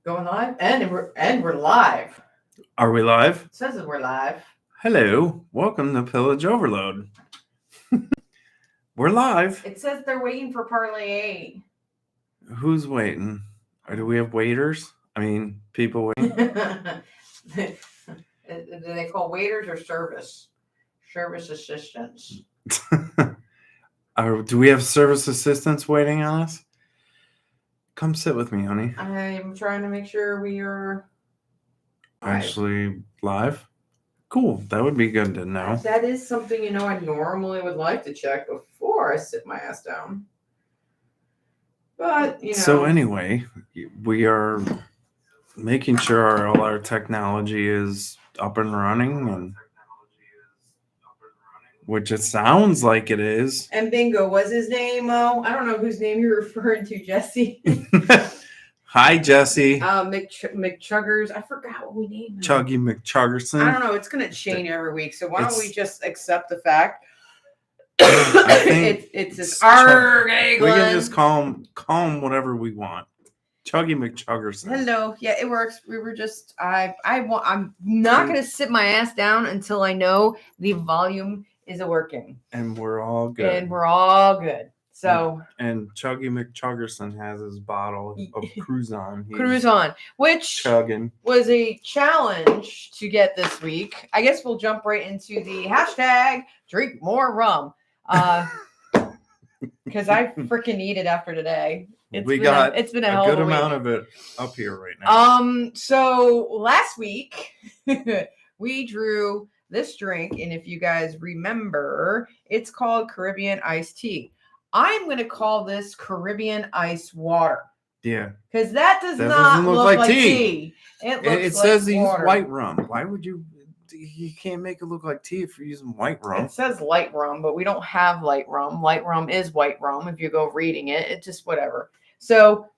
Going live, and we're live. Are we live? It says that we're live. Hello, welcome to Pillage Overload. We're live. It says they're waiting for Parlay. Who's waiting? Or do we have waiters? I mean, people waiting. Do they call waiters or service assistants? Do we have service assistants waiting on us? Come sit with me, honey. I'm trying to make sure we are Actually live. Cool. That would be good to know. That is something I normally would like to check before I sit my ass down. But So anyway, we are making sure all our technology is up and running, and which it sounds like it is. And bingo was his name. Oh, I don't know whose name you're referring to, Jesse. Hi, Jesse. McChuggers. I forgot what we named him. Chuggy McChuggerson. I don't know. It's going to change every week. So why don't we just accept the fact I think it's this Arrr. We can just call him whatever we want. Chuggy McChuggerson. Hello. Yeah, it works. We were just I'm not going to sit my ass down until I know the volume is working. And we're all good. So and Chuggy McChuggerson has his bottle of Cruzon. Cruzon, which chugging. Was a challenge to get this week. I guess we'll jump right into the hashtag drink more rum. Because I freaking need it after today. It's been a good amount of it up here right now. So last week we drew this drink, and if you guys remember, it's called Caribbean iced tea. I'm going to call this Caribbean ice water. Yeah. Because that does not look like tea. It says they use white rum. Why would you can't make it look like tea if you're using white rum? It says light rum, but we don't have light rum. Light rum is white rum. If you go reading it, it's just whatever. So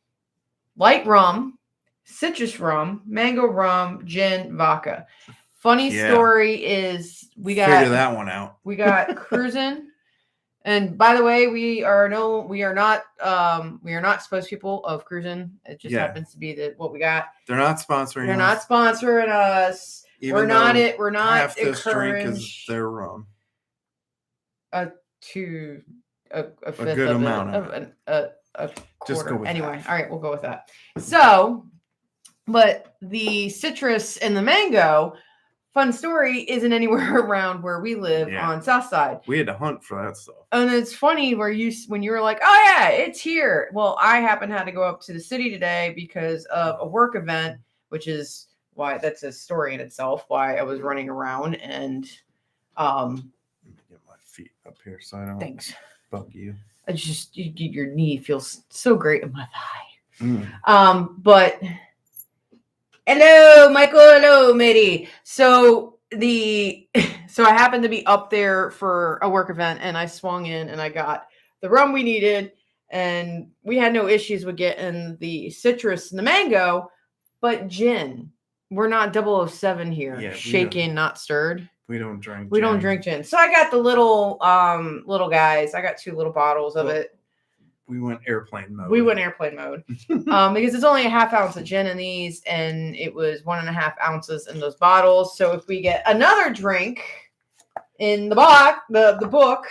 light rum, citrus rum, mango rum, gin, vodka. Funny story is figure that one out. We got cruising. And by the way, we are not spokespeople of cruising. It just happens to be what we got. They're not sponsoring. They're not sponsoring us. We're not half this encouraged. Drink is their rum. A fifth good of amount of a quarter. Just go with anyway, half. All right, we'll go with that. So, but the citrus and the mango. Fun story isn't anywhere around where we live on Southside. We had to hunt for that stuff. And it's funny when you were like, oh yeah, it's here. Well, I happen to have to go up to the city today because of a work event, which is why that's a story in itself, why I was running around and Let me get my feet up here so I don't bug you. I just your knee feels so great in my thigh. But hello, Michael. Hello, matey. So I happened to be up there for a work event, and I swung in, and I got the rum we needed, and we had no issues with getting the citrus and the mango, but gin. We're not 007 here. Yeah, shaken, not stirred. We don't drink. We don't drink gin. So I got the little guys. I got 2 little bottles of it. We went airplane mode. Because it's only a half ounce of gin in these, and it was 1.5 ounces in those bottles. So if we get another drink in the book,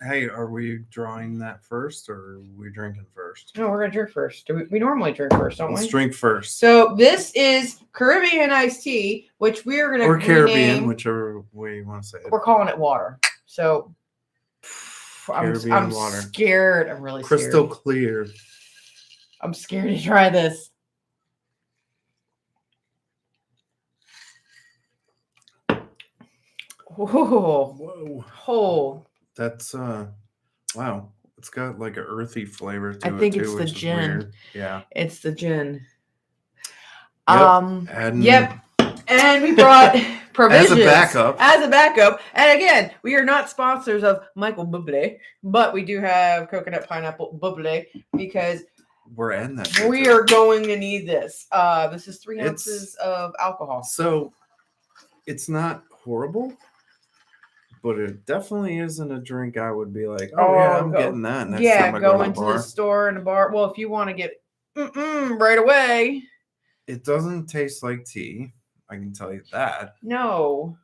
hey, are we drawing that first, or are we drinking first? No, we're gonna drink first. We normally drink first, don't we? Let's drink first. So this is Caribbean iced tea, which we're gonna Caribbean, whichever way you want to say it. We're calling it water. So. I'm water. Scared. I'm really scared. Crystal clear. I'm scared to try this. Whoa. Oh. That's wow. It's got like an earthy flavor to it. I think it's the gin. Yeah. It's the gin. Yep. And we brought provisions as a backup. And again, we are not sponsors of Michael Bublé, but we do have coconut pineapple Bublé because we're adding that. We are going to need this. This is 3 ounces of alcohol. So it's not horrible, but it definitely isn't a drink I would be like, I'm getting that. Next time I go into the store and the bar. Well, if you want to get right away. It doesn't taste like tea. I can tell you that. No.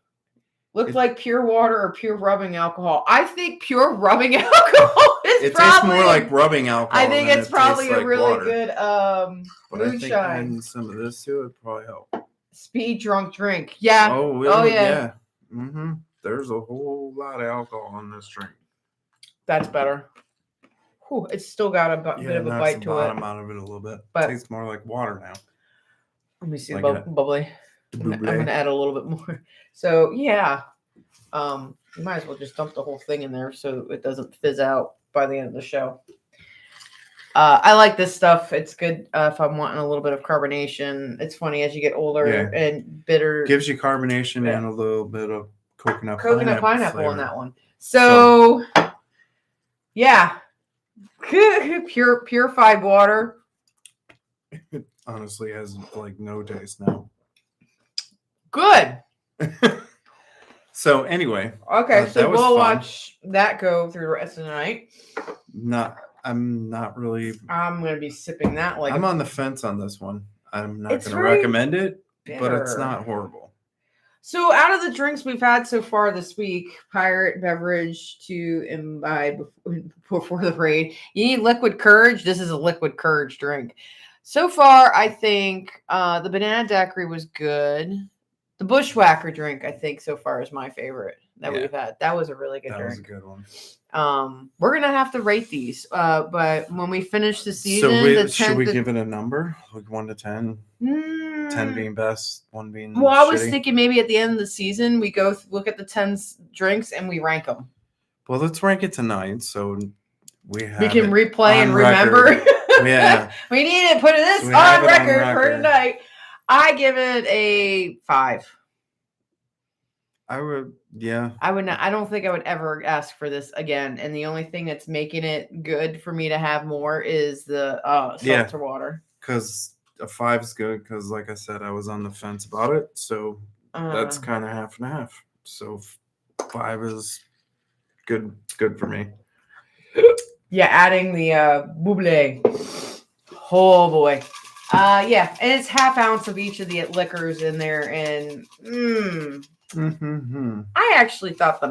Looks like pure water or pure rubbing alcohol. I think pure rubbing alcohol is It probably... tastes more like rubbing alcohol. I think it's probably a like really water. good But I think moonshine. adding some of this to it would probably help. Speed drunk drink. Yeah. Oh, really? Oh, yeah. Mm-hmm. There's a whole lot of alcohol in this drink. That's better. Whew, it's still got a bit of a bite to it. Bottom out of it a little bit. But it tastes more like water now. Let me see like the bubbly. I'm gonna add a little bit more. So yeah, you might as well just dump the whole thing in there so it doesn't fizz out by the end of the show. I like this stuff. It's good if I'm wanting a little bit of carbonation. It's funny as you get older and bitter. Gives you carbonation and a little bit of coconut pineapple in that one. So yeah, purified water. It honestly has like no taste now. Good. So anyway. Okay, so we'll watch that go through the rest of the night. I'm not really. I'm going to be sipping that like. I'm on the fence on this one. I'm not going to recommend it, but it's not horrible. So out of the drinks we've had so far this week, pirate beverage to imbibe before the raid, you need liquid courage. This is a liquid courage drink. So far, I think the banana daiquiri was good. The bushwhacker drink, I think, so far is my favorite that we've had. That was a really good drink. That was a good one. We're gonna have to rate these, but when we finish the season, should we give it a number, like 1 to 10? 10 being best, 1 being. Well, I was thinking maybe at the end of the season we go look at the 10 drinks and we rank them. Well, let's rank it tonight, so we can replay and remember. Yeah, we need to put this on record for tonight. I give it a 5. I would, yeah. I would not. I don't think I would ever ask for this again. And the only thing that's making it good for me to have more is the seltzer water. Because a 5 is good. Because, like I said, I was on the fence about it. So that's kind of half and half. So 5 is good. Good for me. Yeah, adding the buble. Oh boy. Yeah, and it's half ounce of each of the liquors in there, and I actually thought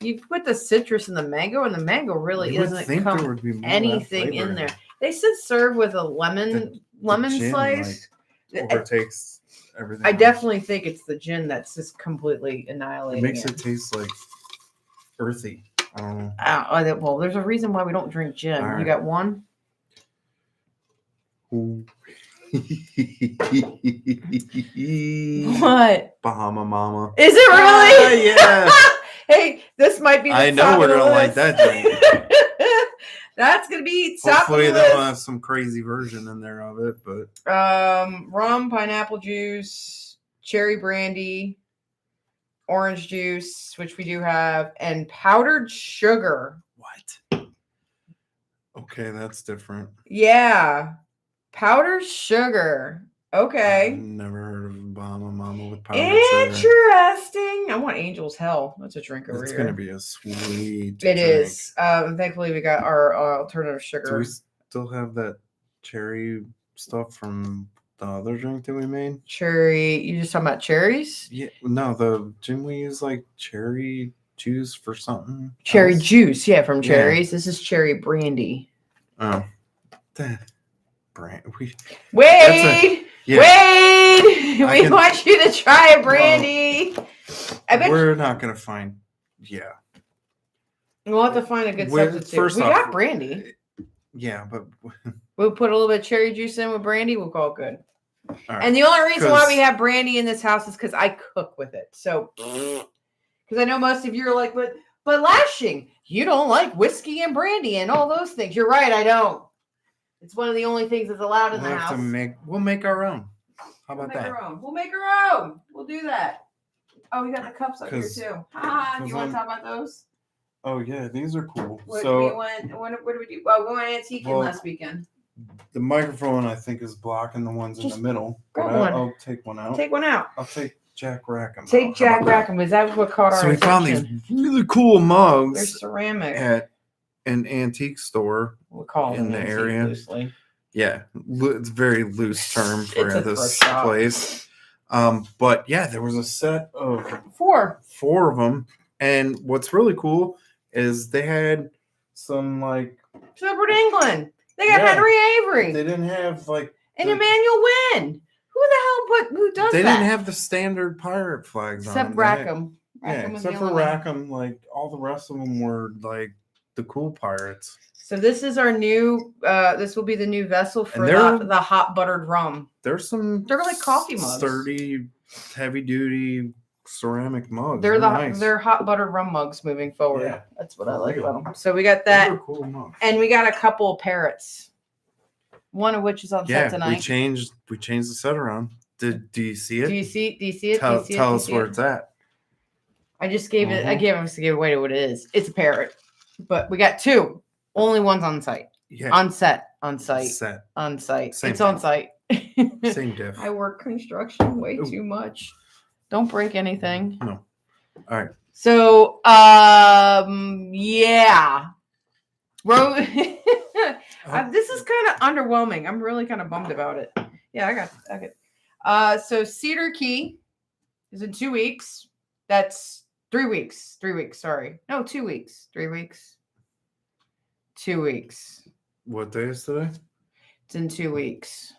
you put the citrus and the mango really doesn't come anything in there. They said serve with a lemon slice. Overtakes everything. I definitely think it's the gin that's just completely annihilating. It makes it taste like earthy. I don't know. Well, there's a reason why we don't drink gin. Right. You got one? What? Bahama Mama. Is it really? Yeah. Hey, this might be the I know we're gonna like that drink. That's gonna be hopefully they'll have some crazy version in there of it, but rum, pineapple juice, cherry brandy, orange juice, which we do have, and powdered sugar. What? Okay, that's different. Yeah. Powdered sugar. Okay. I've never heard of Bahama Mama with powdered sugar. Interesting. I want Angel's Hell. That's a drink over here. It's going to be a sweet drink. It is. Thankfully, we got our alternative sugar. Do we still have that cherry stuff from the other drink that we made? Cherry. You just talking about cherries? Yeah. No, didn't we use like cherry juice for something? Cherry juice. Yeah, from cherries. This is cherry brandy. Oh. Wade! We want you to try a brandy. We're not going to find. Yeah. We'll have to find a good substitute. We got brandy. Yeah, but we'll put a little bit of cherry juice in with brandy. We'll call it good. Right. And the only reason why we have brandy in this house is because I cook with it. So, because I know most of you are like, but Lashing, you don't like whiskey and brandy and all those things. You're right, I don't. It's one of the only things that's allowed in the house. We'll make our own. How about that? We'll make our own. We'll do that. Oh, we got the cups up here too. Do you want to talk about those? Oh yeah, these are cool. What do we do? Well, we went antiquing last weekend. The microphone I think is blocking the ones in the middle. I'll take one out. Take one out. I'll take Jack Rackham. Take Jack Rackham. Is that what caught our attention? So we found these really cool mugs. They're ceramic at an antique store we'll call in the area. Loosely. Yeah, it's a very loose term for It's a this thrift shop. place. But yeah, there was a set of Four of them, and what's really cool is they had some like Silver England. They got Yeah. Henry Avery they didn't have like and the- Emmanuel Wynn. Who does they that? didn't have the standard pirate flags Except on them. Rackham. Yeah, Rackham was the except for only one. Rackham, like all the rest of them were like the cool pirates. So this is our new. This will be the new vessel for And the hot buttered rum. There's some They're like coffee mugs. sturdy, heavy duty ceramic mugs. They're nice. they're hot buttered rum mugs moving forward. Yeah. That's what I For like real. about them. So we got Those that, are cool mugs. and we got a couple of parrots. One of which is on set tonight. we changed the set around. Do you see it? Do you see it? Tell us where it's at. I just gave it. I gave away what it is. It's a parrot, but we got two. Only one's on site. Yeah. On set. On site. Set. On site. Same It's thing. on site. Same diff. I work construction way too much. Don't break anything. No. All right. So, yeah. This is kind of underwhelming. I'm really kind of bummed about it. Yeah, I got. So Cedar Key is in 2 weeks. That's 3 weeks. 3 weeks. Sorry. No, 2 weeks. 3 weeks. 2 weeks. What day is today? It's in 2 weeks.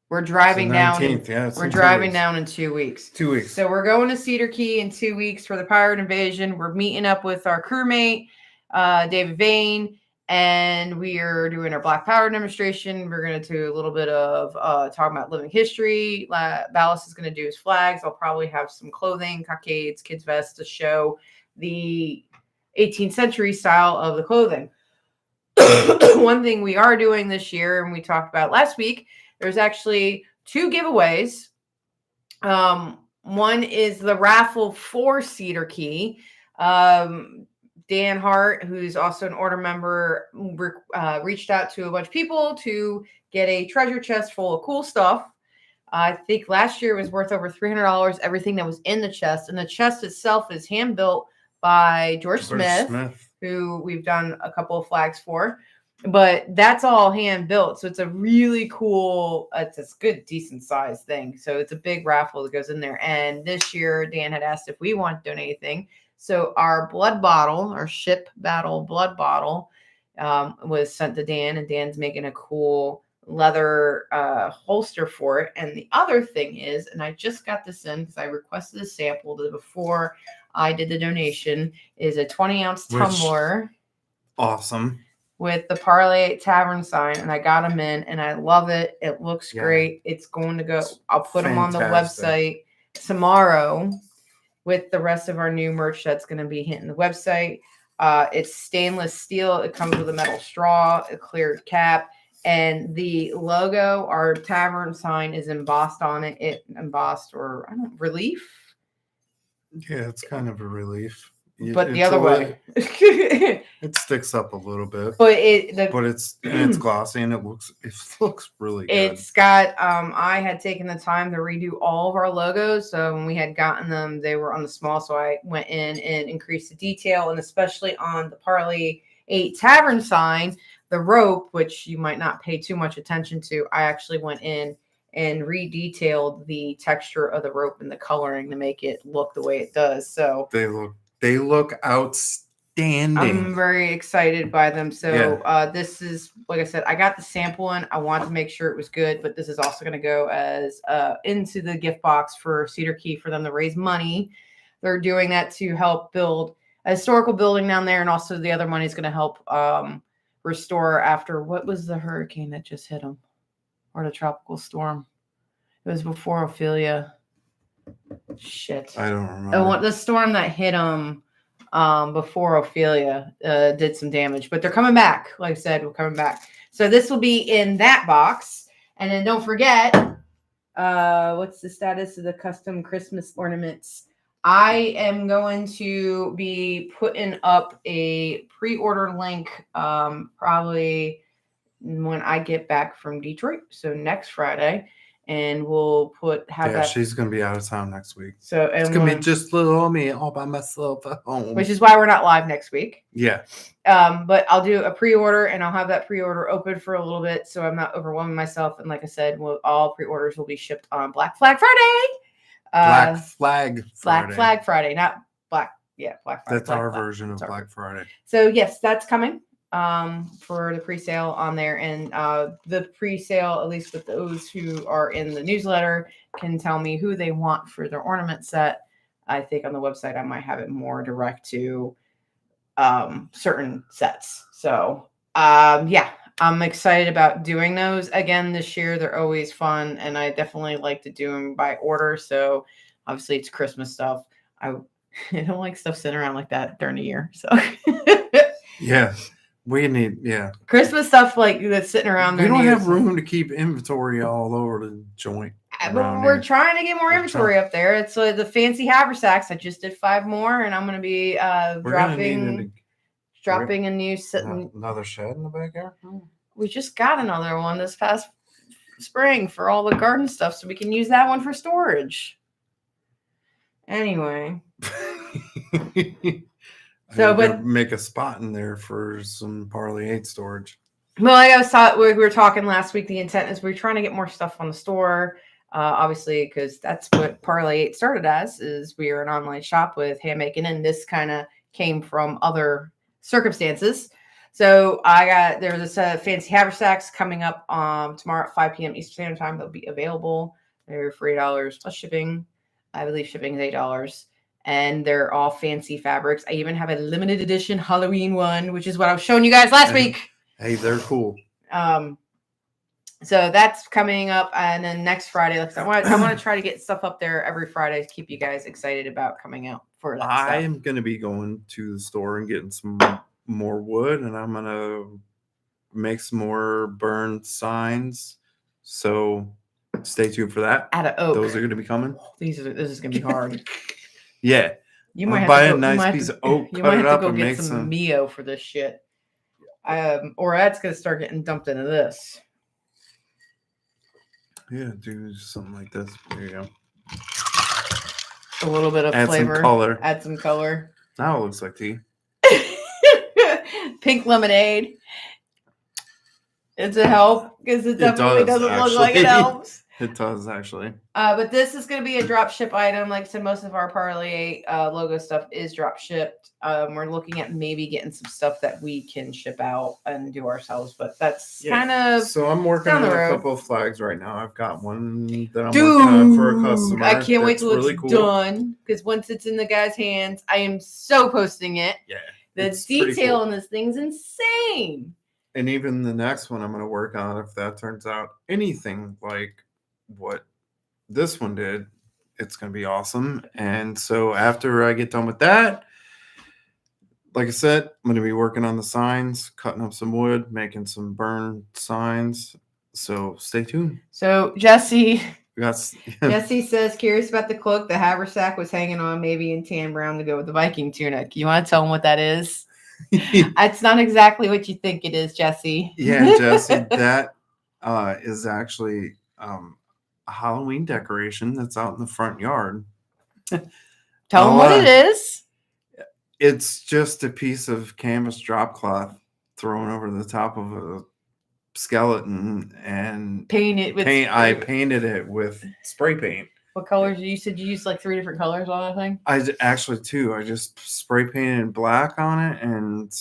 We're driving down. We're driving down in 2 weeks. 2 weeks. So we're going to Cedar Key in 2 weeks for the pirate invasion. We're meeting up with our crewmate, David Vane, and we are doing our black powder demonstration. We're going to do a little bit of talking about living history. Ballast is going to do his flags. I'll probably have some clothing, cockades, kids' vests to show the 18th century style of the clothing. One thing we are doing this year, and we talked about last week, there's actually 2 giveaways. One is the raffle for Cedar Key. Dan Hart, who's also an order member, reached out to a bunch of people to get a treasure chest full of cool stuff. I think last year it was worth over $300, everything that was in the chest. And the chest itself is hand-built by George Smith, who we've done a couple of flags for. But that's all hand-built. So it's a really cool, it's a good, decent-sized thing. So it's a big raffle that goes in there. And this year, Dan had asked if we want to donate anything. So our blood bottle, our ship battle blood bottle, was sent to Dan, and Dan's making a cool leather holster for it. And the other thing is, and I just got this in because I requested a sample before I did the donation, is a 20-ounce tumbler. Awesome. With the Parlay Tavern sign, and I got them in, and I love it. It looks great. It's going to go. I'll put them on the website tomorrow with the rest of our new merch that's going to be hitting the website. It's stainless steel. It comes with a metal straw, a clear cap, and the logo, our tavern sign, is embossed on it. Relief. Yeah, it's kind of a relief. But the other way. It sticks up a little bit. But it's glossy and it looks really good. It's got I had taken the time to redo all of our logos. So when we had gotten them, they were on the small. So I went in and increased the detail, and especially on the Parlay 8 Tavern sign, the rope, which you might not pay too much attention to, I actually went in and redetailed the texture of the rope and the coloring to make it look the way it does. So they look outstanding. I'm very excited by them. So this is, like I said, I got the sample in. I wanted to make sure it was good, but this is also going to go as into the gift box for Cedar Key for them to raise money. They're doing that to help build a historical building down there, and also the other money is going to help restore after, what was the hurricane that just hit them, or the tropical storm? It was before Ophelia. Shit. I don't remember. The storm that hit them before Ophelia did some damage, but they're coming back. Like I said, we're coming back. So this will be in that box. And then don't forget, what's the status of the custom Christmas ornaments? I am going to be putting up a pre-order link probably when I get back from Detroit. So next Friday. and we'll have Yeah, that. she's gonna be out of town next week. So it's gonna be just little me all by myself at home. Which is why we're not live next week. Yeah. But I'll do a pre-order, and I'll have that pre-order open for a little bit, so I'm not overwhelming myself. And like I said, all pre-orders will be shipped on Black Flag Friday. Black Flag Friday. Black Flag Friday, not Black. Yeah, Black Friday. That's our version of Black Friday. So yes, that's coming for the pre-sale on there, and the pre-sale, at least with those who are in the newsletter, can tell me who they want for their ornament set. I think on the website I might have it more direct to certain sets. So yeah, I'm excited about doing those again this year. They're always fun, and I definitely like to do them by order. So obviously it's Christmas stuff. I don't like stuff sitting around like that during the year. So yeah, we need Christmas stuff like that's sitting around. We don't have room to keep inventory all over the joint. But we're trying to get more inventory up there. It's the fancy haversacks. I just did 5 more, and I'm going to be dropping a new another shed in the backyard. We just got another one this past spring for all the garden stuff, so we can use that one for storage. Anyway, but make a spot in there for some Parlay 8 storage. Well, like we were talking last week, the intent is we're trying to get more stuff on the store. Obviously, because that's what Parlay 8 started as, is we are an online shop with handmaking, and this kind of came from other circumstances. So there's a set of fancy haversacks coming up tomorrow at 5 p.m. Eastern Standard Time. They'll be available. They're for $8 plus shipping. I believe shipping is $8. And they're all fancy fabrics. I even have a limited edition Halloween one, which is what I was showing you guys last week. Hey, they're cool. So that's coming up, and then next Friday, I want to try to get stuff up there every Friday to keep you guys excited about coming out for that. I am going to be going to the store and getting some more wood, and I'm going to make some more burned signs. So stay tuned for that. Out of oak. Those are going to be coming. This is going to be hard. Yeah. You might have buy to a nice piece of oak, you cut might it have up, to go and get make some Mio for this shit. Or that's going to start getting dumped into this. Yeah, do something like this. There you go. A little bit of flavor. Some color. Add some color. Now it looks like tea. Pink lemonade. It's a help because it definitely doesn't look like it helps. It does, actually. But this is going to be a drop ship item. Like I said, most of our Parlay logo stuff is drop shipped. We're looking at maybe getting some stuff that we can ship out and do ourselves, but that's kind of. So I'm working on a couple of flags right now. I've got one that I'm working on for a customer. I can't wait till it's done, because once it's in the guy's hands, I am so posting it. Yeah. The detail in this thing's insane. And even the next one I'm going to work on, if that turns out anything like what this one did, it's going to be awesome. And so after I get done with that, like I said, I'm going to be working on the signs, cutting up some wood, making some burn signs. So stay tuned. So Jesse says, curious about the cloak the haversack was hanging on, maybe in tan brown to go with the Viking tunic. You want to tell him what that is? It's not exactly what you think it is, Jesse. Yeah, Jesse, that is actually a Halloween decoration that's out in the front yard. Tell him what it is. It's just a piece of canvas drop cloth thrown over the top of a skeleton and I painted it with spray paint. What colors? You said you used like 3 different colors on that thing? I actually 2. I just spray painted black on it and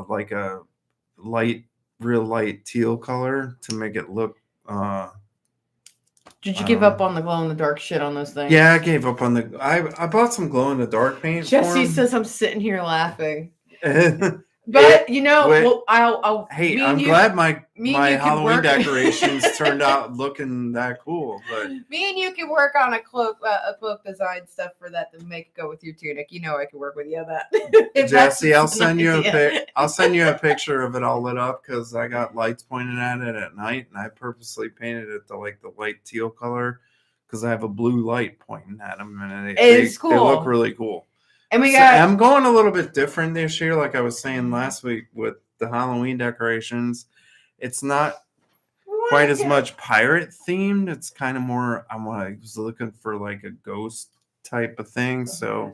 like a real light teal color to make it look. Did you give up on the glow in the dark shit on those things? Yeah, I gave up on the. I bought some glow in the dark paint. Jesse says I'm sitting here laughing. But I'll. Hey, I'm glad my Halloween decorations turned out looking that cool. But me and you can work on a cloak design stuff for that to make it go with your tunic. You know I can work with you on that. Jesse, I'll send you a picture of it all lit up because I got lights pointing at it at night, and I purposely painted it to like the light teal color because I have a blue light pointing at them, and it's cool. They look really cool. And I'm going a little bit different this year, like I was saying last week with the Halloween decorations. It's not. quite as much pirate themed. It's kind of more. I was looking for like a ghost type of thing. So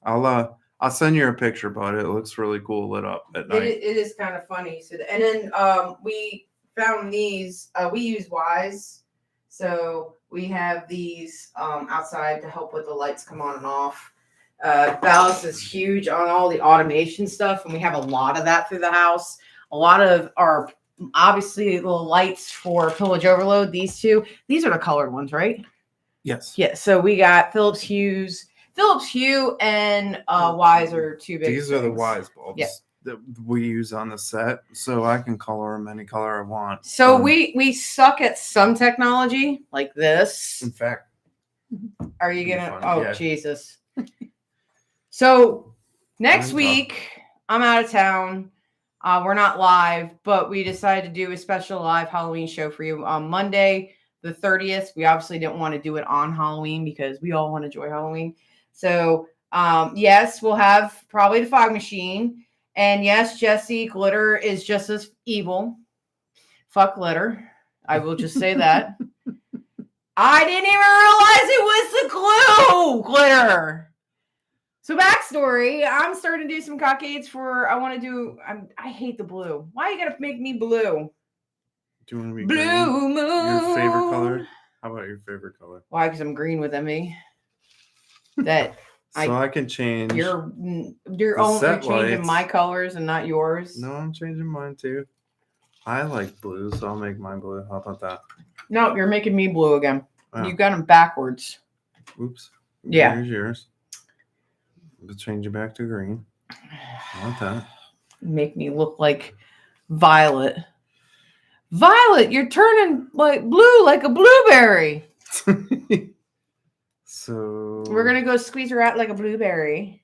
I'll send you a picture, but it looks really cool lit up at night. It is kind of funny. So, and then we found these. We use Wise, so we have these outside to help with the lights come on and off. Ballast is huge on all the automation stuff, and we have a lot of that through the house. A lot of our obviously the lights for Pillage Overload. These are the colored ones, right? Yes. Yeah. So we got Philips Hue and Wise are two big. These are the Wise bulbs. Yeah. That we use on the set, so I can color them any color I want. So we suck at some technology like this. In fact, are you gonna? fun. Oh Yeah. Jesus! So next week I'm out of town. We're not live, but we decided to do a special live Halloween show for you on Monday, the 30th. We obviously didn't want to do it on Halloween because we all want to enjoy Halloween. So yes, we'll have probably the fog machine. And yes, Jesse, glitter is just as evil. Fuck glitter. I will just say that. I didn't even realize it was the glue glitter. So backstory, I'm starting to do some cockades for, I hate the blue. Why you gotta make me blue? Do you want to be blue green? moon. Your favorite color? How about your favorite color? Why? Because I'm green with Emmy. That I can change. You're changing lights. my colors and not yours. No, I'm changing mine too. I like blue, so I'll make mine blue. How about that? No, you're making me blue again. Oh. You got them backwards. Oops. Yeah. Here's yours. We'll change it back to green. I want that. Make me look like Violet. Violet, you're turning like blue, like a blueberry. So we're gonna go squeeze her out like a blueberry.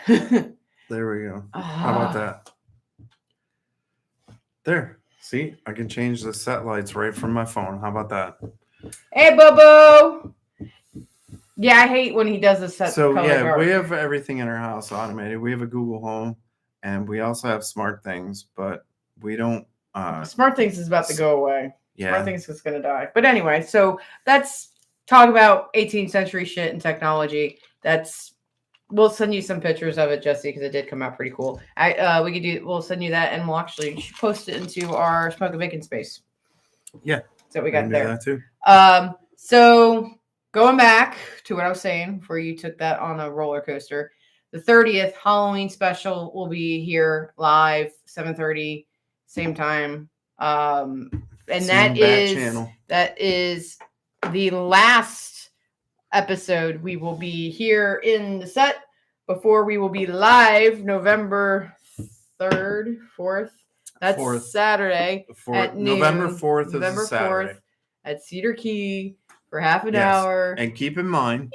There we go. How about that? There. See, I can change the set lights right from my phone. How about that? Hey, Bobo. Yeah, I hate when he does the set. So color yeah, dark. we have everything in our house automated. We have a Google Home, and we also have Smart Things, but we don't. Smart Things is about to go away. Yeah, Smart Things is going to die. But anyway, so that's talk about 18th century shit and technology. We'll send you some pictures of it, Jesse, because it did come out pretty cool. We'll send you that, and we'll actually post it into our Smoke and Bacon space. Yeah, so we got there. That too. So going back to what I was saying before you took that on a roller coaster, the 30th Halloween special will be here live, 7:30, same time. And that is the last episode we will be here in the set before we will be live November 3rd, 4th. That's 4th. Saturday at noon. November 4th is Saturday. 4th at Cedar Key for half an hour. And keep in mind,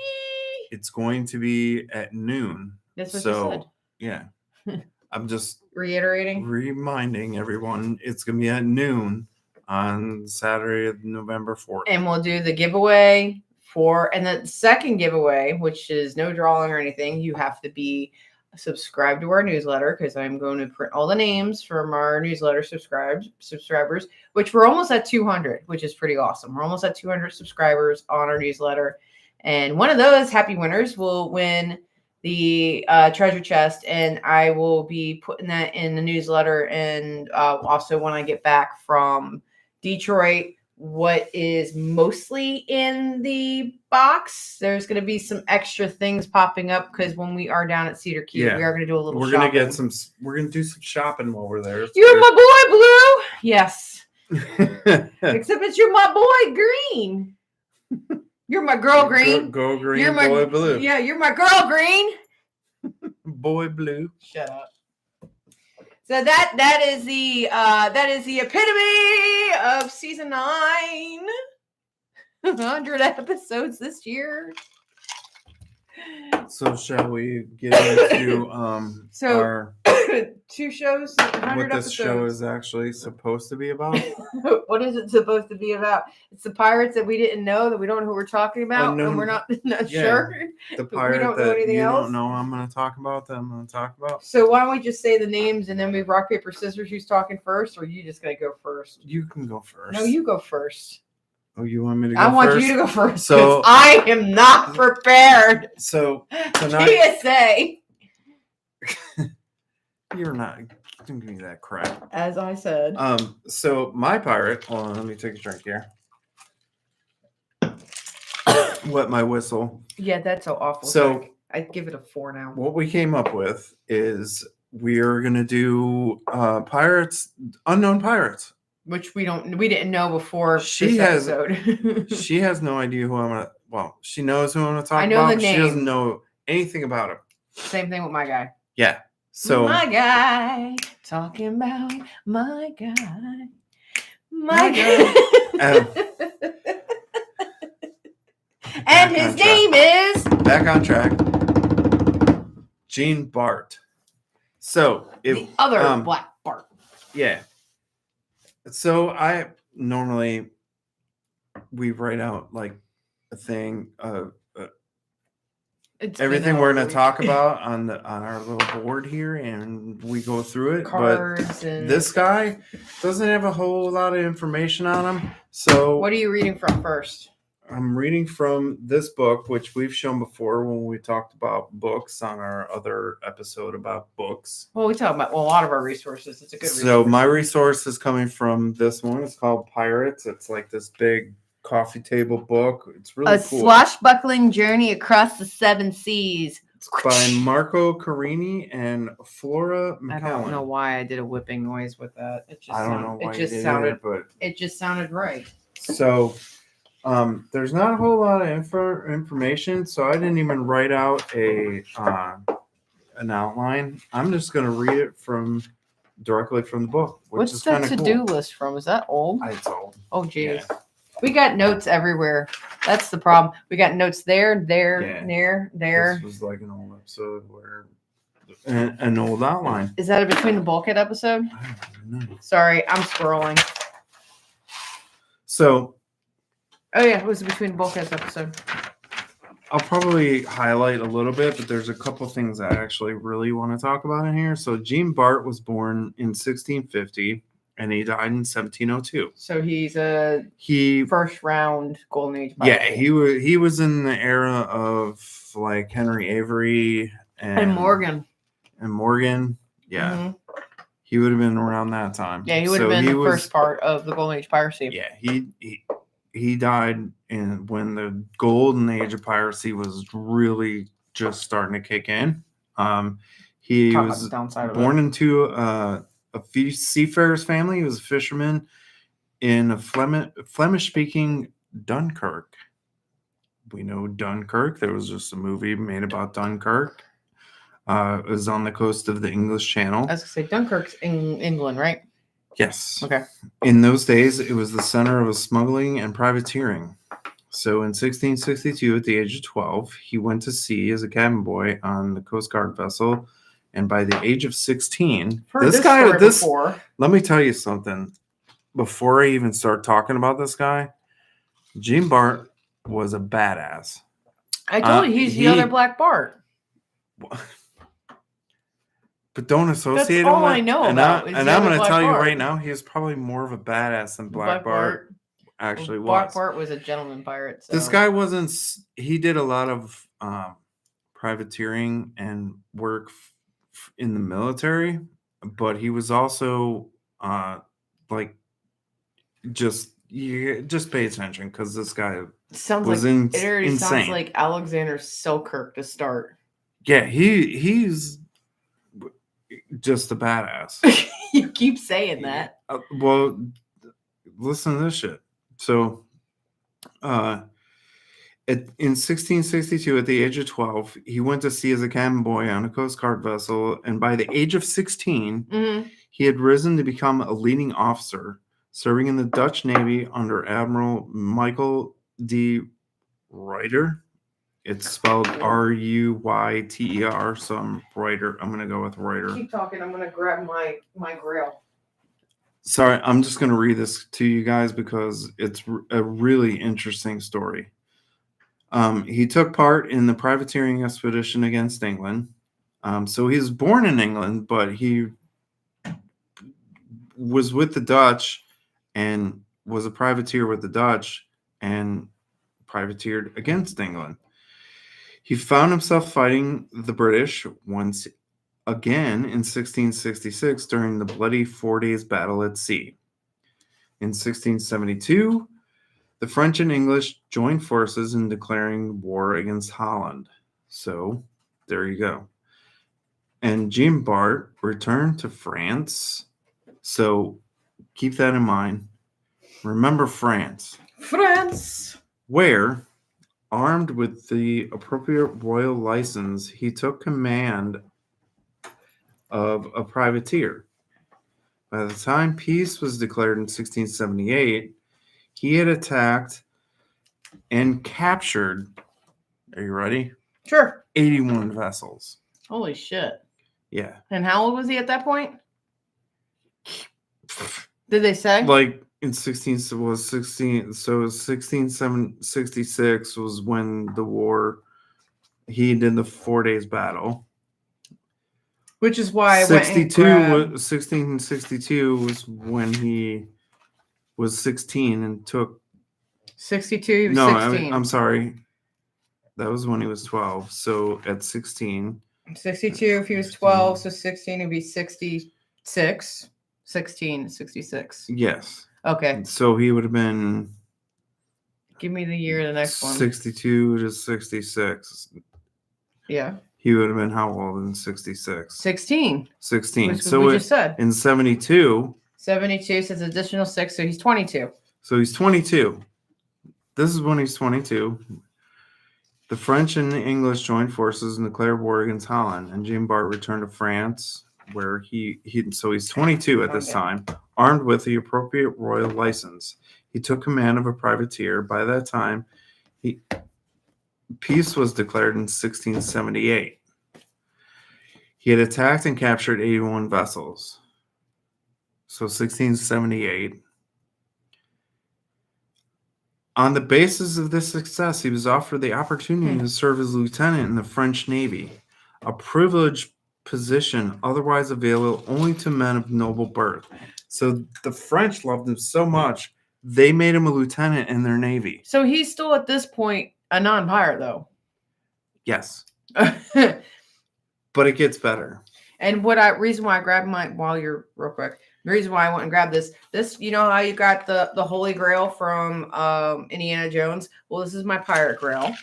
it's going to be at noon. That's what you said. Yeah. I'm just reminding everyone it's going to be at noon on Saturday, November 4th. And we'll do the giveaway and the second giveaway, which is no drawing or anything. You have to be subscribed to our newsletter because I'm going to print all the names from our newsletter subscribers, which we're almost at 200, which is pretty awesome. We're almost at 200 subscribers on our newsletter. And one of those happy winners will win the treasure chest, and I will be putting that in the newsletter. And also when I get back from Detroit, what is mostly in the box, there's going to be some extra things popping up because when we are down at Cedar Key, we are going to do a little shopping. We're going to do some shopping while we're there. You're my boy, Blue. Yes. Except you're my boy, Green. You're my girl, Green. Go Green, you're boy Blue. Yeah, you're my girl, Green. Boy Blue. Shut up. So that is the epitome of season 9. 100 episodes this year. So shall we get into our 2 shows, 100 what this episodes. show is actually supposed to be about. What is it supposed to be about? It's the pirates that we didn't know, that we don't know who we're talking about, and we're not sure. The We pirate don't know that anything you else. don't know I'm going to talk about, that I'm going to talk about. So why don't we just say the names and then we rock, paper, scissors? Who's talking first, or are you just going to go first? You can go first. No, you go first. Oh, you want me to go I want first? you to go first. So I am not prepared. So tonight, PSA. you're not. Don't give me that crap. As I said. So my pirate. Hold on, let me take a drink here. Wet my whistle. Yeah, that's so awful. So I give it a 4 now. what we came up with is we're gonna do pirates, unknown pirates. Which we didn't know before She this has episode. she has no idea who I'm gonna. Well, she knows who I'm gonna talk I know about. the She doesn't name. know anything about him. Same thing with my guy. Yeah. So my guy, talking about my guy. My guy. And his name is back on track. Gene Bart. So the other Black Bart. Yeah. So I normally we write out like a thing everything we're going to talk about on our little board here, and we go through it. Cards and this guy doesn't have a whole lot of information on him. So what are you reading from first? I'm reading from this book, which we've shown before when we talked about books on our other episode about books. Well, we talk about a lot of our resources. It's a good resource. So my resource is coming from this one. It's called Pirates. It's like this big coffee table book. It's really cool. Swashbuckling journey across the 7 seas. It's by Marco Carini and Flora McCallum. I don't know why I did a whipping noise with that. It just it just sounded right. So there's not a whole lot of information, so I didn't even write out an outline. I'm just going to read it directly from the book. What's the to-do list from? Is that old? It's old. Oh, geez. Yeah. We got notes everywhere. That's the problem. We got notes there. There. This was like an old episode where an old outline. Is that a Between the Bulkhead episode? I don't know. Sorry, I'm scrolling. So. Oh, yeah, it was a Between the Bulkheads episode. I'll probably highlight a little bit, but there's a couple things I actually really want to talk about in here. So Gene Bart was born in 1650. And he died in 1702. So he's first round Golden Age. Yeah, he was in the era of like Henry Avery and Morgan. Yeah, mm-hmm. He would have been around that time. Yeah, he would have been the first part of the Golden Age piracy. Yeah, he died when the Golden Age of piracy was really just starting to kick in. He was born into a seafarer's family. He was a fisherman in a Flemish-speaking Dunkirk. We know Dunkirk. There was just a movie made about Dunkirk. It was on the coast of the English Channel. I was going to say, Dunkirk's in England, right? Yes. Okay. In those days, it was the center of smuggling and privateering. So in 1662, at the age of 12, he went to sea as a cabin boy on the Coast Guard vessel. And by the age of 16, let me tell you something. Before I even start talking about this guy, Gene Bart was a badass. I told you he's the other Black Bart. But don't associate him with. That's all I know and about. I'm going to tell you right now, he is probably more of a badass than Black Bart actually was. Black Bart was a gentleman pirate. So. This guy wasn't. He did a lot of privateering and work in the military, but he was also just pay attention because this guy sounds like Alexander Selkirk to start. Yeah, he's just a badass. You keep saying that. Well, listen to this shit. So, in 1662, at the age of 12, he went to sea as a cabin boy on a Coast Guard vessel, and by the age of 16, mm-hmm. he had risen to become a leading officer, serving in the Dutch Navy under Admiral Michael de Ruyter. It's spelled Ruyter, so I'm Reuter. I'm gonna go with Reuter. Keep talking. I'm gonna grab my grail. Sorry, I'm just gonna read this to you guys because it's a really interesting story. He took part in the privateering expedition against England. So he was born in England, but he was with the Dutch and was a privateer with the Dutch and privateered against England. He found himself fighting the British once again in 1666 during the bloody 4 days battle at sea. In 1672, the French and English joined forces in declaring war against Holland. So, there you go. And Jean Bart returned to France. So, keep that in mind. Remember France. France! Where, armed with the appropriate royal license, he took command of a privateer. By the time peace was declared in 1678, he had attacked and captured, are you ready? Sure. 81 vessels. Holy shit. Yeah. And how old was he at that point? Did they say? Like in 1666 was when the war, he did the 4 days battle. Which is why 1662 was when he was 16 and took 62, he was no 16. I'm sorry, that was when he was 12. So at 16, 62 if he was 12, so 16 would be 66. 16, 66. yes, Okay. so he would have been, Give me the year of the next one. 62 to 66. Yeah. He would have been how old in 66? 16. 16. Which So we just said. in 72. 72 says additional 6, so he's 22. So he's 22. This is when he's 22. The French and the English joined forces and declared war against Holland, and Jean Bart returned to France, where so he's 22 at this time, armed with the appropriate royal license. He took command of a privateer. By that time, peace was declared in 1678. He had attacked and captured 81 vessels. So 1678. On the basis of this success, he was offered the opportunity to serve as lieutenant in the French Navy, a privileged position otherwise available only to men of noble birth. So the French loved him so much, they made him a lieutenant in their navy. So he's still at this point a non-pirate, though. Yes. But it gets better. And reason why I grabbed while you're real quick, the reason why I went and grabbed this, you know how you got the Holy Grail from Indiana Jones? Well, this is my pirate grail.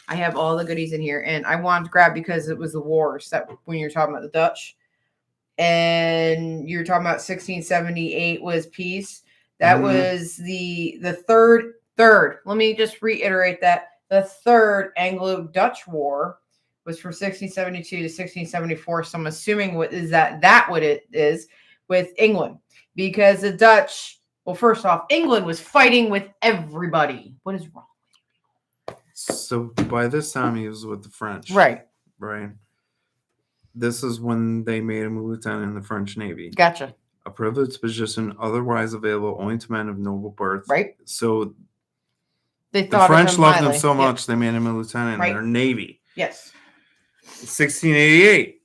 I have all the goodies in here, and I wanted to grab because it was the wars that when you're talking about the Dutch, and you're talking about 1678 was peace. That was the third. Let me just reiterate that the third Anglo-Dutch War was from 1672 to 1674. So I'm assuming what it is with England, because the Dutch. Well, first off, England was fighting with everybody. What is wrong? So by this time, he was with the French. Right. This is when they made him a lieutenant in the French Navy. Gotcha. A privileged position otherwise available only to men of noble birth. Right. So the French loved him so much, they made him a lieutenant in their Navy. Yes. 1688.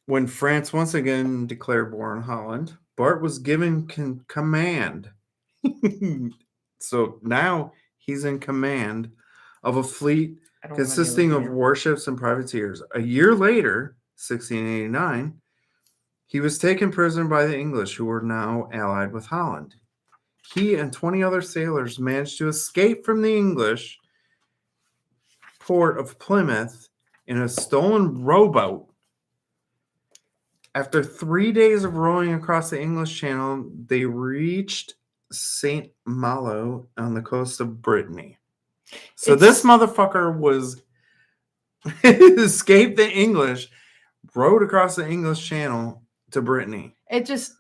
When France once again declared war on Holland, Bart was given command. So now he's in command of a fleet consisting of warships and privateers. A year later, 1689, he was taken prisoner by the English, who were now allied with Holland. He and 20 other sailors managed to escape from the English port of Plymouth in a stolen rowboat. After 3 days of rowing across the English Channel, they reached St. Malo on the coast of Brittany. So this motherfucker was escaped the English, rowed across the English Channel to Brittany. It just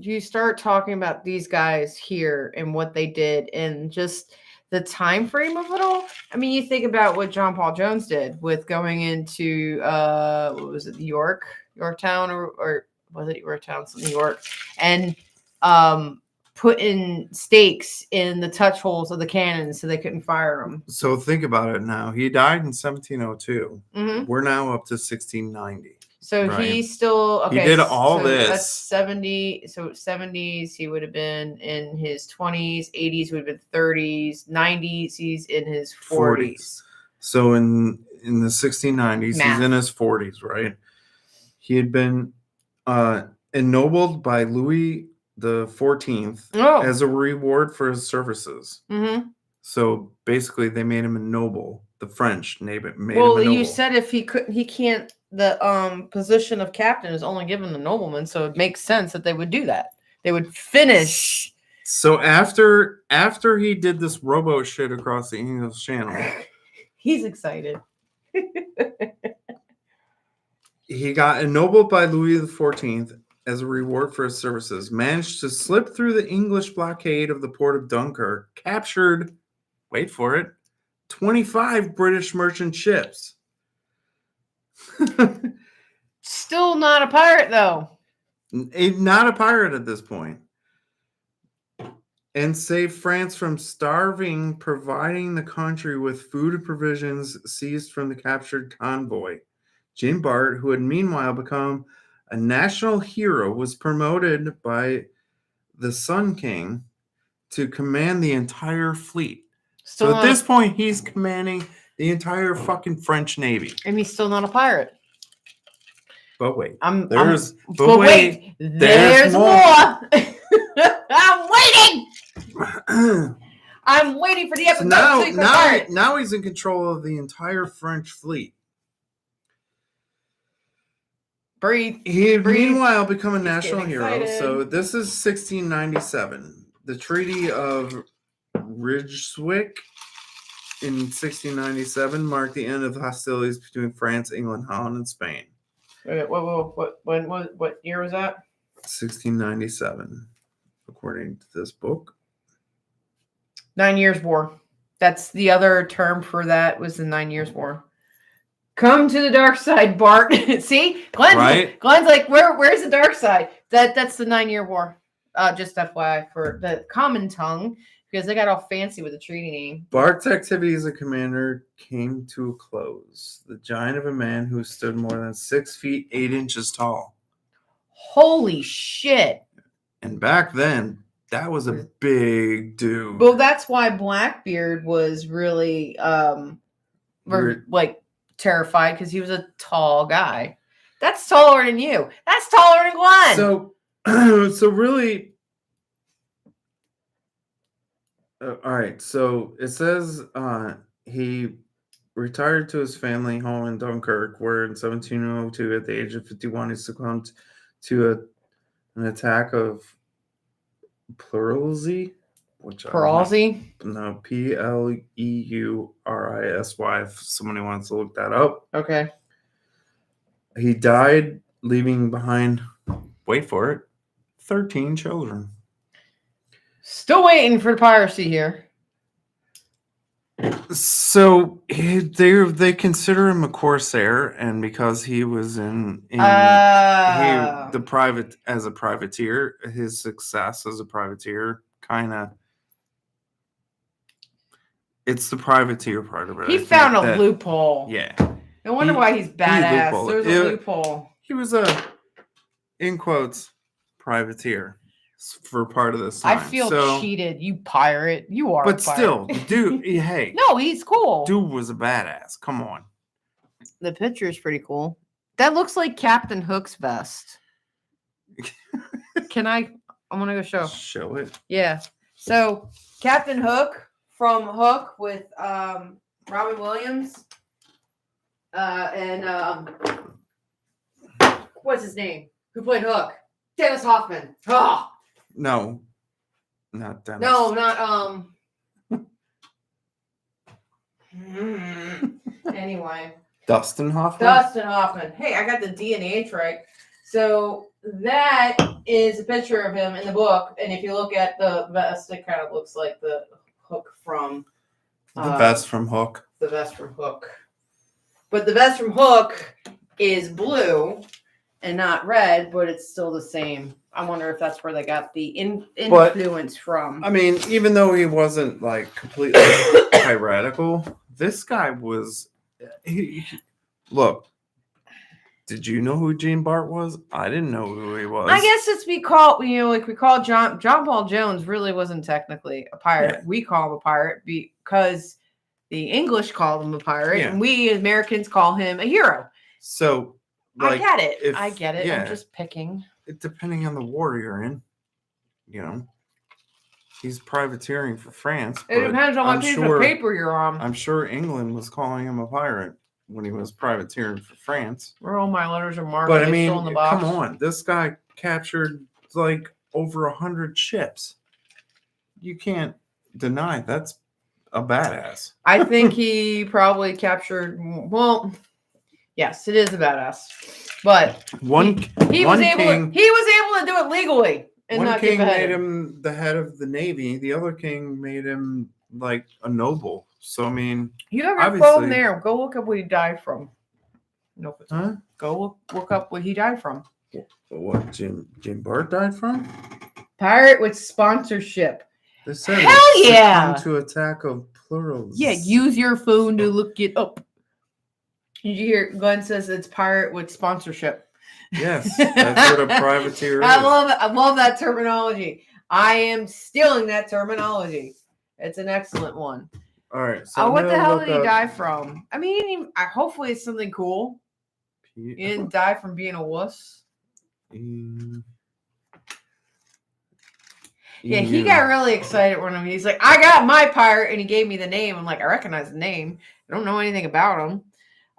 you start talking about these guys here and what they did, and just the time frame of it all. I mean, you think about what John Paul Jones did with going into what was it, Yorktown, or was it Yorktown? New York, and putting stakes in the touch holes of the cannons so they couldn't fire them. So think about it now. He died in 1702. Mm-hmm. We're now up to 1690. So right? he's still okay. He did all so this. That's 70. So 70s, he would have been in his 20s. 80s would have been 30s. 90s, he's in his 40s. So in the 1690s, Math. he's in his 40s, right? He had been ennobled by Louis the 14th as a reward for his services. Mm-hmm. So basically, they made him a noble. The French made him a Well, noble. you said if he couldn't, he can't. The position of captain is only given to noblemen, so it makes sense that they would do that. They would finish. So after he did this rowboat shit across the English Channel, he's excited. He got ennobled by Louis XIV as a reward for his services, managed to slip through the English blockade of the port of Dunkirk, captured, wait for it, 25 British merchant ships. Still not a pirate, though. Not a pirate at this point. And saved France from starving, providing the country with food and provisions seized from the captured convoy. Jean Bart, who had meanwhile become a national hero, was promoted by the Sun King to command the entire fleet. So at this point, he's commanding the entire fucking French Navy. And he's still not a pirate. But wait, there's more. I'm waiting. I'm waiting for the episode. So now he's in control of the entire French fleet. Breathe. He had meanwhile become a national hero. Excited. So this is 1697. The Treaty of Ridgeswick in 1697 marked the end of the hostilities between France, England, Holland, and Spain. What year was that? 1697, according to this book. 9 Years' War. That's the other term for that, was the 9 Years' War. Come to the dark side, Bart. See? Glenn's like, where's the dark side? That's the 9 Year War. Just FYI for the common tongue, because they got all fancy with the treaty name. Bart's activity as a commander came to a close. The giant of a man who stood more than 6 feet 8 inches tall. Holy shit. And back then, that was a big dude. Well, that's why Blackbeard was really terrified, because he was a tall guy. That's taller than you. That's taller than Glenn. So really, all right. So it says he retired to his family home in Dunkirk, where in 1702, at the age of 51, he succumbed to an attack of pleurisy. Pleurisy? No, Pleurisy. If somebody wants to look that up. Okay. He died, leaving behind, wait for it, 13 children. Still waiting for the piracy here. So they consider him a corsair, and because he was the private as a privateer, his success as a privateer kind of. It's the privateer part of it. He found a loophole. Yeah. No wonder why he's badass. There's a loophole. He was a, in quotes, privateer for part of this time. I feel cheated. You pirate. You are. But still, dude, hey. No, he's cool. Dude was a badass. Come on. The picture is pretty cool. That looks like Captain Hook's vest. I'm gonna go show. Show it. Yeah. So Captain Hook from Hook with Robin Williams and what's his name? Who played Hook? Dennis Hoffman. Oh. No, not Dennis. No, not Anyway. Dustin Hoffman. Dustin Hoffman. Hey, I got the DNA right. So that is a picture of him in the book, and if you look at the vest, it kind of looks like the Hook from The vest from Hook. The vest from Hook. But the vest from Hook is blue and not red, but it's still the same. I wonder if that's where they got the influence from. I mean, even though he wasn't like completely piratical, this guy was. Look, did you know who Gene Bart was? I didn't know who he was. I guess it's we call John Paul Jones really wasn't technically a pirate. Yeah. We call him a pirate because the English called him a pirate, and we Americans call him a hero. So, like, I get it. I get it. Yeah, I'm just picking. Depending on the war you're in, he's privateering for France. It depends on what piece of paper you're on. I'm sure England was calling him a pirate when he was privateering for France. Where all my letters are marked. But I mean, still in the box. Come on. This guy captured like over 100 ships. You can't deny that's a badass. I think he probably captured, well, yes, it is a badass. But he was able to do it legally. And one king made him the head of the navy. The other king made him like a noble. So I mean, you ever phone there? Go look up what he died from. No, go look up what he died from. What Jim Bart died from? Pirate with sponsorship. They said hell yeah! To attack of plurals. Yeah, use your phone to look it up. Did you hear? Glenn says it's pirate with sponsorship. Yes, that's what a privateer is. I love it. I love that terminology. I am stealing that terminology. It's an excellent one. All right. So what the hell did he die from? I mean, hopefully it's something cool. He didn't die from being a wuss. Yeah, he got really excited when he's like, I got my pirate, and he gave me the name. I'm like, I recognize the name. I don't know anything about him.